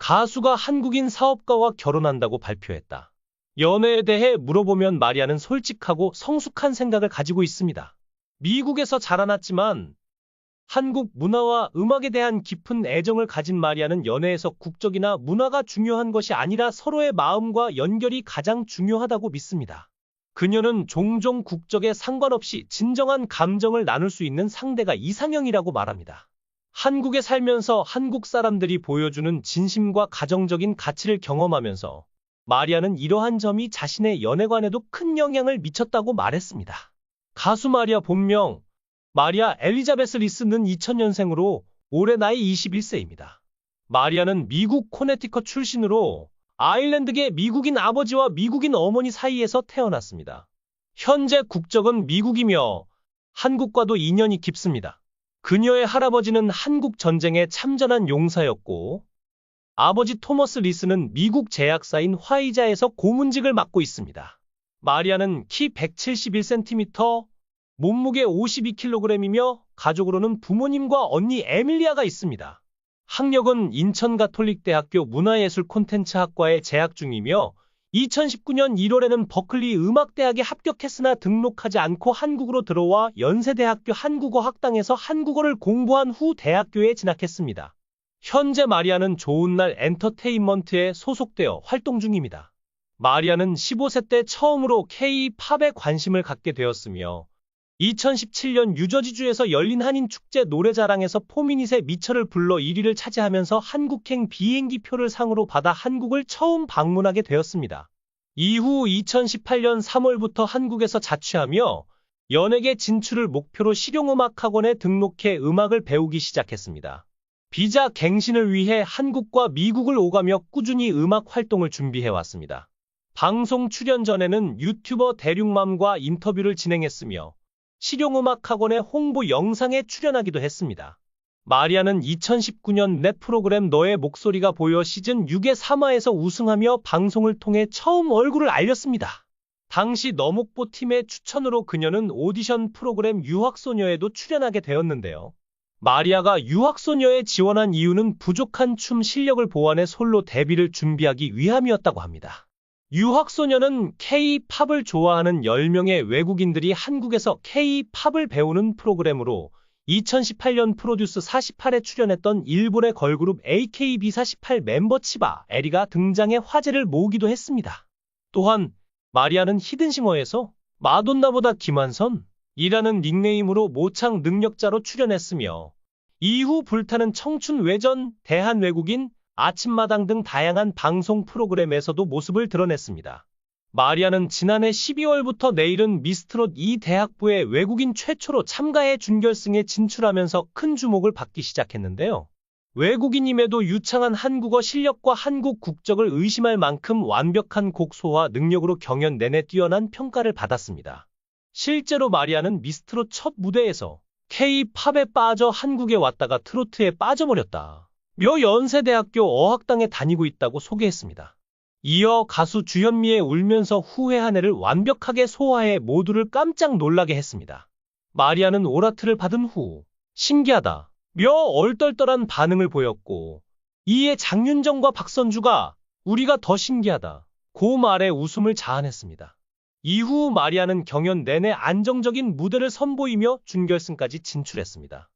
가수가 한국인 사업가와 결혼한다고 발표했다. 연애에 대해 물어보면 마리아는 솔직하고 성숙한 생각을 가지고 있습니다. 미국에서 자라났지만 한국 문화와 음악에 대한 깊은 애정을 가진 마리아는 연애에서 국적이나 문화가 중요한 것이 아니라 서로의 마음과 연결이 가장 중요하다고 믿습니다. 그녀는 종종 국적에 상관없이 진정한 감정을 나눌 수 있는 상대가 이상형이라고 말합니다. 한국에 살면서 한국 사람들이 보여주는 진심과 가정적인 가치를 경험하면서 마리아는 이러한 점이 자신의 연애관에도 큰 영향을 미쳤다고 말했습니다. 가수 마리아 본명 마리아 엘리자베스 리스는 2000년생으로 올해 나이 21세입니다. 마리아는 미국 코네티컷 출신으로 아일랜드계 미국인 아버지와 미국인 어머니 사이에서 태어났습니다. 현재 국적은 미국이며 한국과도 인연이 깊습니다. 그녀의 할아버지는 한국 전쟁에 참전한 용사였고 아버지 토머스 리스는 미국 제약사인 화이자에서 고문직을 맡고 있습니다. 마리아는 키 171cm, 몸무게 52kg이며 가족으로는 부모님과 언니 에밀리아가 있습니다. 학력은 인천가톨릭대학교 문화예술 콘텐츠학과에 재학 중이며 2019년 1월에는 버클리 음악대학에 합격했으나 등록하지 않고 한국으로 들어와 연세대학교 한국어학당에서 한국어를 공부한 후 대학교에 진학했습니다. 현재 마리아는 좋은날 엔터테인먼트에 소속되어 활동 중입니다. 마리아는 15세 때 처음으로 K-팝에 관심을 갖게 되었으며 2017년 뉴저지주에서 열린 한인축제 노래자랑에서 포미닛의 미처를 불러 1위를 차지하면서 한국행 비행기표를 상으로 받아 한국을 처음 방문하게 되었습니다. 이후 2018년 3월부터 한국에서 자취하며 연예계 진출을 목표로 실용음악학원에 등록해 음악을 배우기 시작했습니다. 비자 갱신을 위해 한국과 미국을 오가며 꾸준히 음악 활동을 준비해왔습니다. 방송 출연 전에는 유튜버 대륙맘과 인터뷰를 진행했으며 실용음악학원의 홍보 영상에 출연하기도 했습니다. 마리아는 2019년 넷 프로그램 너의 목소리가 보여 시즌 6의 3화에서 우승하며 방송을 통해 처음 얼굴을 알렸습니다. 당시 너목보 팀의 추천으로 그녀는 오디션 프로그램 유학소녀에도 출연하게 되었는데요. 마리아가 유학소녀에 지원한 이유는 부족한 춤 실력을 보완해 솔로 데뷔를 준비하기 위함이었다고 합니다. 유학소녀는 K-팝을 좋아하는 10명의 외국인들이 한국에서 K-팝을 배우는 프로그램으로 2018년 프로듀스 48에 출연했던 일본의 걸그룹 AKB48 멤버 치바 에리가 등장해 화제를 모으기도 했습니다. 또한 마리아는 히든싱어에서 마돈나보다 김한선이라는 닉네임으로 모창 능력자로 출연했으며 이후 불타는 청춘 외전, 대한외국인, 아침마당 등 다양한 방송 프로그램에서도 모습을 드러냈습니다. 마리아는 지난해 12월부터 내일은 미스트롯 2 대학부에 외국인 최초로 참가해 준결승에 진출하면서 큰 주목을 받기 시작했는데요. 외국인임에도 유창한 한국어 실력과 한국 국적을 의심할 만큼 완벽한 곡 소화 능력으로 경연 내내 뛰어난 평가를 받았습니다. 실제로 마리아는 미스트롯 첫 무대에서 K-팝에 빠져 한국에 왔다가 트로트에 빠져버렸다. 며 연세대학교 어학당에 다니고 있다고 소개했습니다. 이어 가수 주현미의 울면서 후회 한 해를 완벽하게 소화해 모두를 깜짝 놀라게 했습니다. 마리아는 오라트를 받은 후 신기하다 며 얼떨떨한 반응을 보였고 이에 장윤정과 박선주가 우리가 더 신기하다 고 말에 웃음을 자아냈습니다. 이후 마리아는 경연 내내 안정적인 무대를 선보이며 준결승까지 진출했습니다.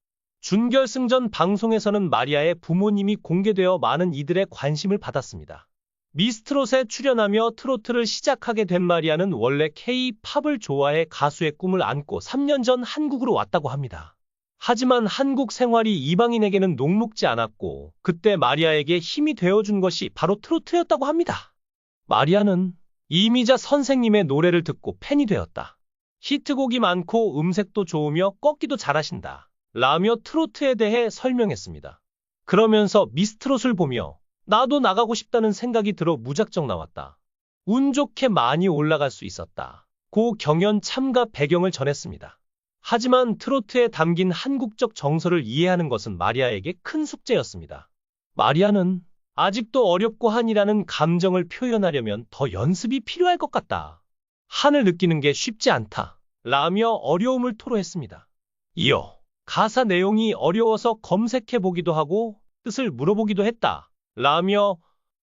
준결승 전 방송에서는 마리아의 부모님이 공개되어 많은 이들의 관심을 받았습니다. 미스트롯에 출연하며 트로트를 시작하게 된 마리아는 원래 K-팝을 좋아해 가수의 꿈을 안고 3년 전 한국으로 왔다고 합니다. 하지만 한국 생활이 이방인에게는 녹록지 않았고 그때 마리아에게 힘이 되어준 것이 바로 트로트였다고 합니다. 마리아는 이미자 선생님의 노래를 듣고 팬이 되었다. 히트곡이 많고 음색도 좋으며 꺾기도 잘하신다. 라며 트로트에 대해 설명했습니다. 그러면서 미스트롯을 보며 나도 나가고 싶다는 생각이 들어 무작정 나왔다. 운 좋게 많이 올라갈 수 있었다. 고 경연 참가 배경을 전했습니다. 하지만 트로트에 담긴 한국적 정서를 이해하는 것은 마리아에게 큰 숙제였습니다. 마리아는 아직도 어렵고 한이라는 감정을 표현하려면 더 연습이 필요할 것 같다. 한을 느끼는 게 쉽지 않다. 라며 어려움을 토로했습니다. 이어 가사 내용이 어려워서 검색해보기도 하고 뜻을 물어보기도 했다. 라며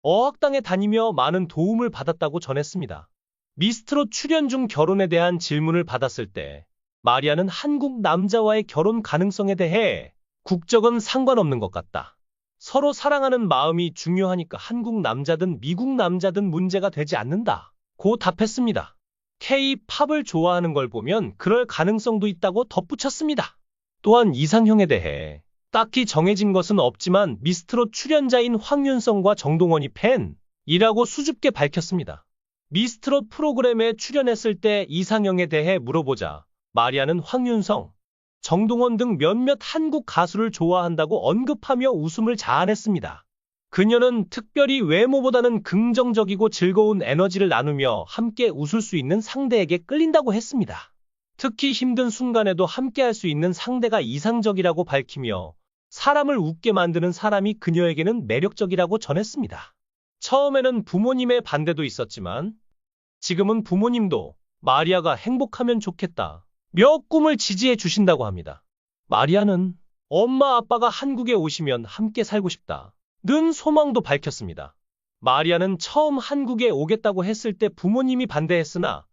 어학당에 다니며 많은 도움을 받았다고 전했습니다. 미스트롯 출연 중 결혼에 대한 질문을 받았을 때 마리아는 한국 남자와의 결혼 가능성에 대해 국적은 상관없는 것 같다. 서로 사랑하는 마음이 중요하니까 한국 남자든 미국 남자든 문제가 되지 않는다. 고 답했습니다. K-팝을 좋아하는 걸 보면 그럴 가능성도 있다고 덧붙였습니다. 또한 이상형에 대해 딱히 정해진 것은 없지만 미스트롯 출연자인 황윤성과 정동원이 팬이라고 수줍게 밝혔습니다. 미스트롯 프로그램에 출연했을 때 이상형에 대해 물어보자 마리아는 황윤성, 정동원 등 몇몇 한국 가수를 좋아한다고 언급하며 웃음을 자아냈습니다. 그녀는 특별히 외모보다는 긍정적이고 즐거운 에너지를 나누며 함께 웃을 수 있는 상대에게 끌린다고 했습니다. 특히 힘든 순간에도 함께할 수 있는 상대가 이상적이라고 밝히며 사람을 웃게 만드는 사람이 그녀에게는 매력적이라고 전했습니다. 처음에는 부모님의 반대도 있었지만 지금은 부모님도 마리아가 행복하면 좋겠다 며 꿈을 지지해 주신다고 합니다. 마리아는 엄마 아빠가 한국에 오시면 함께 살고 싶다 는 소망도 밝혔습니다. 마리아는 처음 한국에 오겠다고 했을 때 부모님이 반대했으나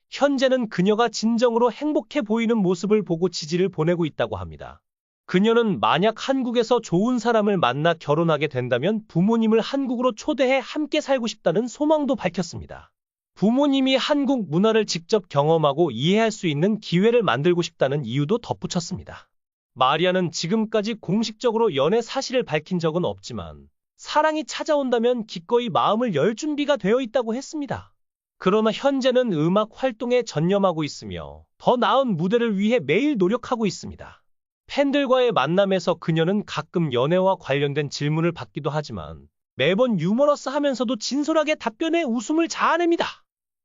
현재는 그녀가 진정으로 행복해 보이는 모습을 보고 지지를 보내고 있다고 합니다. 그녀는 만약 한국에서 좋은 사람을 만나 결혼하게 된다면 부모님을 한국으로 초대해 함께 살고 싶다는 소망도 밝혔습니다. 부모님이 한국 문화를 직접 경험하고 이해할 수 있는 기회를 만들고 싶다는 이유도 덧붙였습니다. 마리아는 지금까지 공식적으로 연애 사실을 밝힌 적은 없지만 사랑이 찾아온다면 기꺼이 마음을 열 준비가 되어 있다고 했습니다. 그러나 현재는 음악 활동에 전념하고 있으며 더 나은 무대를 위해 매일 노력하고 있습니다. 팬들과의 만남에서 그녀는 가끔 연애와 관련된 질문을 받기도 하지만 매번 유머러스하면서도 진솔하게 답변해 웃음을 자아냅니다.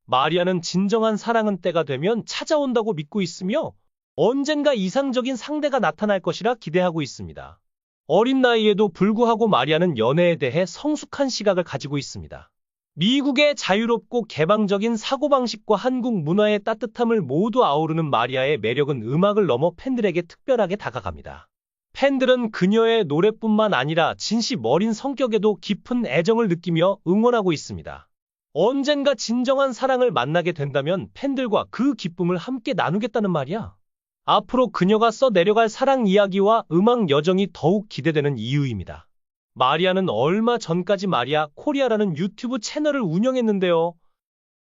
마리아는 진정한 사랑은 때가 되면 찾아온다고 믿고 있으며 언젠가 이상적인 상대가 나타날 것이라 기대하고 있습니다. 어린 나이에도 불구하고 마리아는 연애에 대해 성숙한 시각을 가지고 있습니다. 미국의 자유롭고 개방적인 사고방식과 한국 문화의 따뜻함을 모두 아우르는 마리아의 매력은 음악을 넘어 팬들에게 특별하게 다가갑니다. 팬들은 그녀의 노래뿐만 아니라 진심 어린 성격에도 깊은 애정을 느끼며 응원하고 있습니다. 언젠가 진정한 사랑을 만나게 된다면 팬들과 그 기쁨을 함께 나누겠다는 말이야. 앞으로 그녀가 써내려갈 사랑 이야기와 음악 여정이 더욱 기대되는 이유입니다. 마리아는 얼마 전까지 마리아 코리아라는 유튜브 채널을 운영했는데요.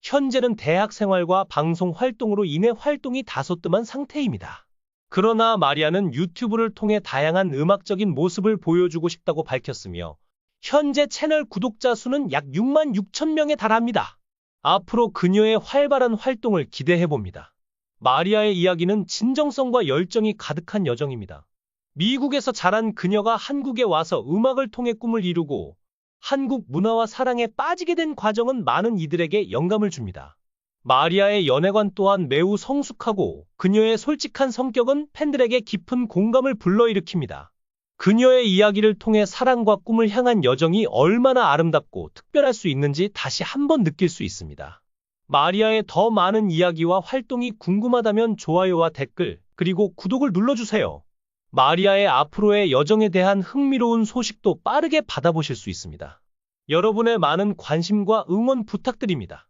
현재는 대학 생활과 방송 활동으로 인해 활동이 다소 뜸한 상태입니다. 그러나 마리아는 유튜브를 통해 다양한 음악적인 모습을 보여주고 싶다고 밝혔으며 현재 채널 구독자 수는 약 6만 6천 명에 달합니다. 앞으로 그녀의 활발한 활동을 기대해봅니다. 마리아의 이야기는 진정성과 열정이 가득한 여정입니다. 미국에서 자란 그녀가 한국에 와서 음악을 통해 꿈을 이루고 한국 문화와 사랑에 빠지게 된 과정은 많은 이들에게 영감을 줍니다. 마리아의 연애관 또한 매우 성숙하고 그녀의 솔직한 성격은 팬들에게 깊은 공감을 불러일으킵니다. 그녀의 이야기를 통해 사랑과 꿈을 향한 여정이 얼마나 아름답고 특별할 수 있는지 다시 한번 느낄 수 있습니다. 마리아의 더 많은 이야기와 활동이 궁금하다면 좋아요와 댓글, 그리고 구독을 눌러주세요. 마리아의 앞으로의 여정에 대한 흥미로운 소식도 빠르게 받아보실 수 있습니다. 여러분의 많은 관심과 응원 부탁드립니다.